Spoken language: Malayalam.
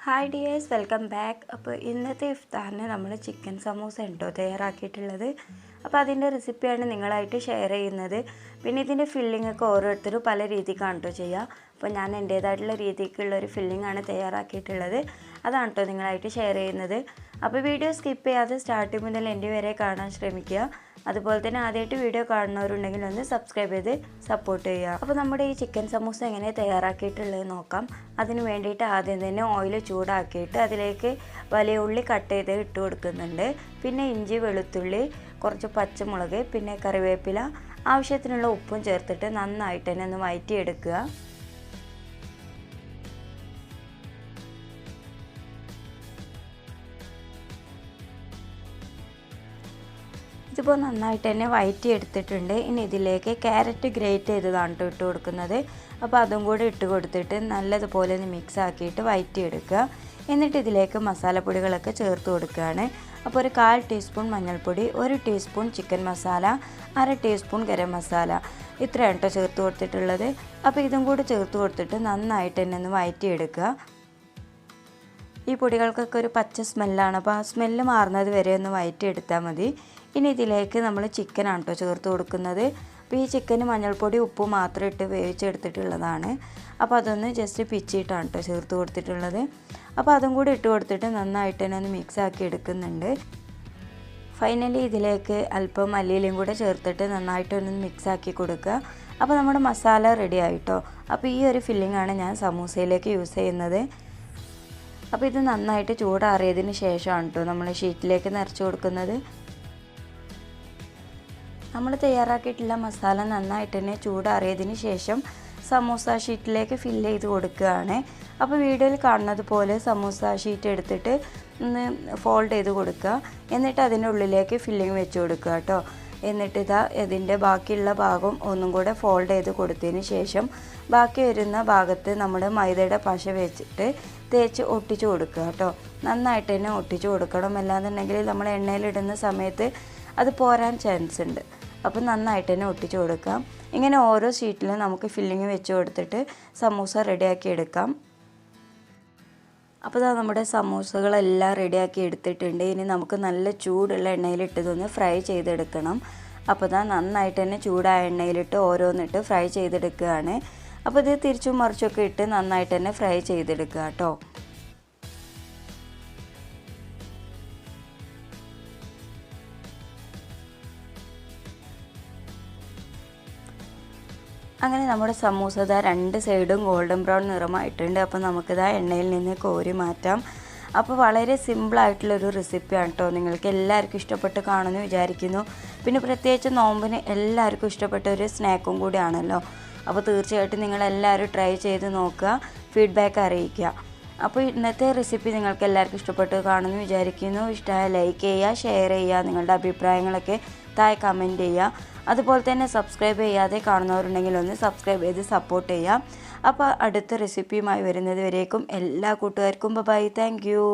Hi dears, welcome back. അപ്പോൾ ഇന്നത്തെ ഇഫ്താറിന് നമ്മൾ ചിക്കൻ സമൂസ ഉണ്ടോ തയ്യാറാക്കിയിട്ടുള്ളത്. അപ്പോൾ അതിൻ്റെ റെസിപ്പിയാണ് നിങ്ങളായിട്ട് ഷെയർ ചെയ്യുന്നത്. പിന്നെ ഇതിൻ്റെ ഫില്ലിംഗ് ഒക്കെ ഓരോരുത്തരും പല രീതിക്കാണ് കേട്ടോ ചെയ്യുക. അപ്പോൾ ഞാൻ എൻ്റേതായിട്ടുള്ള രീതിക്കുള്ളൊരു ഫില്ലിംഗ് ആണ് തയ്യാറാക്കിയിട്ടുള്ളത്. അതാണ് കേട്ടോ നിങ്ങളായിട്ട് ഷെയർ ചെയ്യുന്നത്. അപ്പോൾ വീഡിയോ സ്കിപ്പ് ചെയ്യാതെ സ്റ്റാർട്ടിങ് മുതൽ എൻ്റെ വരെ കാണാൻ ശ്രമിക്കുക. അതുപോലെ തന്നെ ആദ്യമായിട്ട് വീഡിയോ കാണുന്നവരുണ്ടെങ്കിൽ ഒന്ന് സബ്സ്ക്രൈബ് ചെയ്ത് സപ്പോർട്ട് ചെയ്യുക. അപ്പോൾ നമ്മുടെ ഈ ചിക്കൻ സമൂസ എങ്ങനെ തയ്യാറാക്കിയിട്ടുള്ളത് നോക്കാം. അതിന് വേണ്ടിയിട്ട് ആദ്യം തന്നെ ഓയിൽ ചൂടാക്കിയിട്ട് അതിലേക്ക് വലിയ ഉള്ളി കട്ട് ചെയ്ത് ഇട്ട് കൊടുക്കുന്നുണ്ട്. പിന്നെ ഇഞ്ചി, വെളുത്തുള്ളി, കുറച്ച് പച്ചമുളക്, പിന്നെ കറിവേപ്പില, ആവശ്യത്തിനുള്ള ഉപ്പും ചേർത്തിട്ട് നന്നായിട്ട് തന്നെ ഒന്ന് വഴറ്റിയെടുക്കുക. ഇതിപ്പോൾ നന്നായിട്ട് തന്നെ വഴറ്റി എടുത്തിട്ടുണ്ട്. ഇനി ഇതിലേക്ക് ക്യാരറ്റ് ഗ്രേറ്റ് ചെയ്തതാണ് ഇട്ട് കൊടുക്കുന്നത്. അപ്പോൾ അതും കൂടി ഇട്ട് കൊടുത്തിട്ട് നല്ലതുപോലെ ഒന്ന് മിക്സ് ആക്കിയിട്ട് വഴറ്റിയെടുക്കുക. എന്നിട്ട് ഇതിലേക്ക് മസാലപ്പൊടികളൊക്കെ ചേർത്ത് കൊടുക്കുകയാണ്. അപ്പോൾ ഒരു 1/4 ടീസ്പൂൺ മഞ്ഞൾപ്പൊടി, 1 teaspoon chicken masala, 1/2 teaspoon garam masala, ഇത്രയാണ് കേട്ടോ ചേർത്ത് കൊടുത്തിട്ടുള്ളത്. അപ്പോൾ ഇതും കൂടി ചേർത്ത് കൊടുത്തിട്ട് നന്നായിട്ട് തന്നെ ഒന്ന് വഴറ്റിയെടുക്കുക. ഈ പൊടികൾക്കൊക്കെ ഒരു പച്ച സ്മെല്ലാണ്. അപ്പോൾ ആ സ്മെല്ല് മാറുന്നത് വരെ ഒന്ന് വഴറ്റിയെടുത്താൽ മതി. ഇനി ഇതിലേക്ക് നമ്മൾ ചിക്കനാണ് കേട്ടോ ചേർത്ത് കൊടുക്കുന്നത്. അപ്പോൾ ഈ ചിക്കന് മഞ്ഞൾപ്പൊടി, ഉപ്പ് മാത്രം ഇട്ട് വേവിച്ചെടുത്തിട്ടുള്ളതാണ്. അപ്പോൾ അതൊന്ന് ജസ്റ്റ് പിച്ചിട്ടാണ് കേട്ടോ ചേർത്ത് കൊടുത്തിട്ടുള്ളത്. അപ്പോൾ അതും കൂടി ഇട്ട് കൊടുത്തിട്ട് നന്നായിട്ട് തന്നെ ഒന്ന് മിക്സ് ആക്കി എടുക്കുന്നുണ്ട്. ഫൈനലി ഇതിലേക്ക് അല്പം മല്ലിയിലയും കൂടെ ചേർത്തിട്ട് നന്നായിട്ടൊന്ന് മിക്സ് ആക്കി കൊടുക്കുക. അപ്പോൾ നമ്മുടെ മസാല റെഡി ആയിട്ടോ. അപ്പോൾ ഈ ഒരു ഫില്ലിംഗ് ആണ് ഞാൻ സമൂസയിലേക്ക് യൂസ് ചെയ്യുന്നത്. അപ്പോൾ ഇത് നന്നായിട്ട് ചൂടാറിയതിന് ശേഷമാണ് കേട്ടോ നമ്മൾ ഷീറ്റിലേക്ക് നിറച്ച് കൊടുക്കുന്നത്. നമ്മൾ തയ്യാറാക്കിയിട്ടുള്ള മസാല നന്നായിട്ട് തന്നെ ചൂടാറിയതിന് ശേഷം സമൂസ ഷീറ്റിലേക്ക് ഫില്ല് ചെയ്ത് കൊടുക്കുകയാണ്. അപ്പോൾ വീഡിയോയിൽ കാണുന്നത് പോലെ സമൂസ ഷീറ്റ് എടുത്തിട്ട് ഒന്ന് ഫോൾഡ് ചെയ്ത് കൊടുക്കുക. എന്നിട്ട് അതിൻ്റെ ഉള്ളിലേക്ക് ഫില്ലിങ് വെച്ച് കൊടുക്കുക കേട്ടോ. എന്നിട്ട് ഇതിൻ്റെ ബാക്കിയുള്ള ഭാഗം ഒന്നും കൂടെ ഫോൾഡ് ചെയ്ത് കൊടുത്തതിന് ശേഷം ബാക്കി വരുന്ന ഭാഗത്ത് നമ്മുടെ മൈദയുടെ പശ വെച്ചിട്ട് തേച്ച് ഒട്ടിച്ച് കൊടുക്കുക കേട്ടോ. നന്നായിട്ട് തന്നെ ഒട്ടിച്ച് കൊടുക്കണം. അല്ലാന്നുണ്ടെങ്കിൽ നമ്മൾ എണ്ണയിലിടുന്ന സമയത്ത് അത് പോരാൻ ചാൻസ് ഉണ്ട്. അപ്പോൾ നന്നായിട്ട് തന്നെ ഒട്ടിച്ച് കൊടുക്കാം. ഇങ്ങനെ ഓരോ ഷീറ്റിലും നമുക്ക് ഫില്ലിങ് വെച്ച് കൊടുത്തിട്ട് സമൂസ റെഡിയാക്കി എടുക്കാം. അപ്പോൾ നമ്മുടെ സമൂസകളെല്ലാം റെഡിയാക്കി എടുത്തിട്ടുണ്ട്. ഇനി നമുക്ക് നല്ല ചൂടുള്ള എണ്ണയിലിട്ടതൊന്ന് ഫ്രൈ ചെയ്തെടുക്കണം. അപ്പോൾ നന്നായിട്ട് തന്നെ ചൂടായ എണ്ണയിലിട്ട് ഓരോന്നിട്ട് ഫ്രൈ ചെയ്തെടുക്കുകയാണ്. അപ്പോൾ ഇത് തിരിച്ചും മറിച്ചൊക്കെ ഇട്ട് നന്നായിട്ട് തന്നെ ഫ്രൈ ചെയ്തെടുക്കുക കേട്ടോ. അങ്ങനെ നമ്മുടെ സമൂസ രണ്ട് സൈഡും ഗോൾഡൻ ബ്രൗൺ നിറമായിട്ടുണ്ട്. അപ്പോൾ നമുക്കിതാ എണ്ണയിൽ നിന്ന് കോരി മാറ്റാം. അപ്പോൾ വളരെ സിമ്പിളായിട്ടുള്ളൊരു റെസിപ്പിയാണ് കേട്ടോ. നിങ്ങൾക്ക് എല്ലാവർക്കും ഇഷ്ടപ്പെട്ട് കാണുമെന്ന് വിചാരിക്കുന്നു. പിന്നെ പ്രത്യേകിച്ച് നോമ്പിന് എല്ലാവർക്കും ഇഷ്ടപ്പെട്ട ഒരു സ്നാക്കും കൂടിയാണല്ലോ. അപ്പോൾ തീർച്ചയായിട്ടും നിങ്ങളെല്ലാവരും ട്രൈ ചെയ്ത് നോക്കുക, ഫീഡ്ബാക്ക് അറിയിക്കുക. അപ്പോൾ ഇന്നത്തെ റെസിപ്പി നിങ്ങൾക്ക് എല്ലാവർക്കും ഇഷ്ടപ്പെട്ട് കാണുമെന്ന് വിചാരിക്കുന്നു. ഇഷ്ടമായ ലൈക്ക് ചെയ്യുക, ഷെയർ ചെയ്യുക, നിങ്ങളുടെ അഭിപ്രായങ്ങളൊക്കെ താഴെ കമൻറ്റ് ചെയ്യുക. അതുപോലെ തന്നെ സബ്സ്ക്രൈബ് ചെയ്യാതെ കാണുന്നവരുണ്ടെങ്കിൽ ഒന്ന് സബ്സ്ക്രൈബ് ചെയ്ത് സപ്പോർട്ട് ചെയ്യുക. അപ്പോൾ അടുത്ത റെസിപ്പിയുമായി വരുന്നത് വരേക്കും എല്ലാ കൂട്ടുകാർക്കും ബൈ. Thank you.